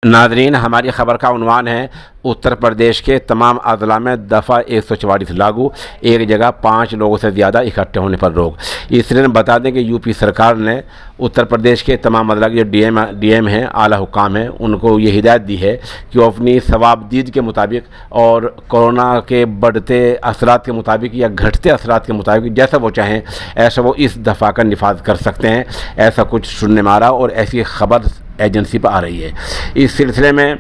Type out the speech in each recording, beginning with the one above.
नाज़रीन, हमारी ख़बर का उन्वान है उत्तर प्रदेश के तमाम अज़ला में दफ़ा 144 लागू, एक जगह 5 लोगों से ज़्यादा इकट्ठे होने पर रोक। इसलिए बता दें कि यूपी सरकार ने उत्तर प्रदेश के तमाम अज़ला के जो डीएम हैं, आला हुकाम हैं, उनको ये हिदायत दी है कि वो अपनी सवाबदीद के मुताबिक और कोरोना के बढ़ते असरात के मुताबिक या घटते असरात के मुताबिक जैसा वो चाहें ऐसा वो इस दफ़ा का निफाज कर सकते हैं। ऐसा कुछ सुनने में आ रहा और ऐसी खबर एजेंसी पर आ रही है। इस सिलसिले में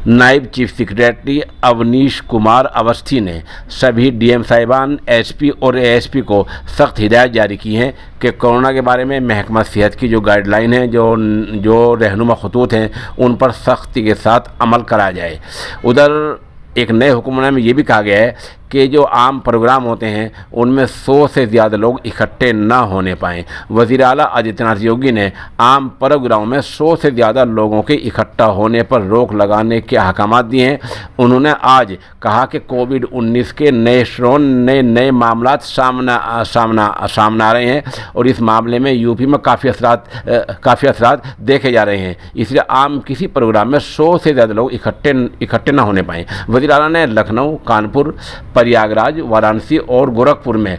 नायब चीफ सेक्रेटरी अवनीश कुमार अवस्थी ने सभी डीएम साहिबान, एसपी और एएसपी को सख्त हिदायत जारी की हैं कि कोरोना के बारे में महकमा सेहत की जो गाइडलाइन है, जो रहनुमा खतूत हैं, उन पर सख्ती के साथ अमल कराया जाए। उधर एक नए हुक्मनामे में ये भी कहा गया है कि जो आम प्रोग्राम होते हैं उनमें 100 से ज़्यादा लोग इकट्ठे ना होने पाएँ। वज़ीर आला आदित्यनाथ योगी ने आम प्रोग्रामों में 100 से ज़्यादा लोगों के इकट्ठा होने पर रोक लगाने के अहकाम दिए हैं। उन्होंने आज कहा कि कोविड-19 के नए मामला सामने आ रहे हैं और इस मामले में यूपी में काफ़ी असरात देखे जा रहे हैं। इसलिए आम किसी प्रोग्राम में 100 से ज़्यादा लोग इकट्ठे ना होने पाएँ। वज़ीर आला ने लखनऊ, कानपुर, प्रयागराज, वाराणसी और गोरखपुर में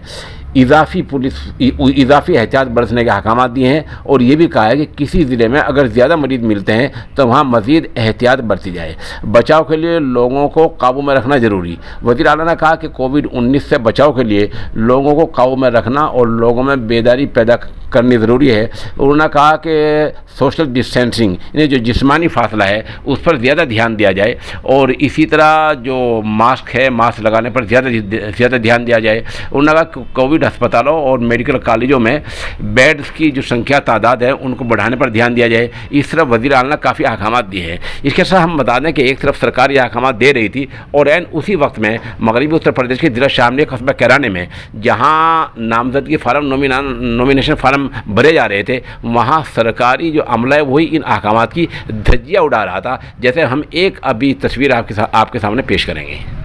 इजाफी एहतियात बरतने के अहकाम दिए हैं और ये भी कहा है कि किसी ज़िले में अगर ज़्यादा मरीज़ मिलते हैं तो वहाँ मज़ीद एहतियात बरती जाए। बचाव के लिए लोगों को काबू में रखना ज़रूरी। वज़ीर आला ने कहा कि कोविड-19 से बचाव के लिए लोगों को काबू में रखना और लोगों में बेदारी पैदा करनी ज़रूरी है। उन्होंने कहा कि सोशल डिस्टेंसिंग, यानी जो जिस्मानी फासला है उस पर ज़्यादा ध्यान दिया जाए और इसी तरह जो मास्क है, मास्क लगाने पर ज़्यादा ध्यान दिया जाए। उन्होंने कहा कि कोविड अस्पतालों और मेडिकल कॉलेजों में बेड्स की जो संख्या तादाद है उनको बढ़ाने पर ध्यान दिया जाए। इस तरफ वज़ीर आला ने काफ़ी अहकाम दिए हैं। इसके साथ हम बता दें कि एक तरफ सरकार ये अहकाम दे रही थी और एन उसी वक्त में मगरबी उत्तर प्रदेश के ज़िला शामली कस्बा कैराने में जहाँ नामजदगी फार्म, नॉमिनेशन फार्म भरे जा रहे थे, वहाँ सरकारी जो अमला है वही इन अहकाम की धज्जियाँ उड़ा रहा था। जैसे हम एक अभी तस्वीर आपके सामने पेश करेंगे।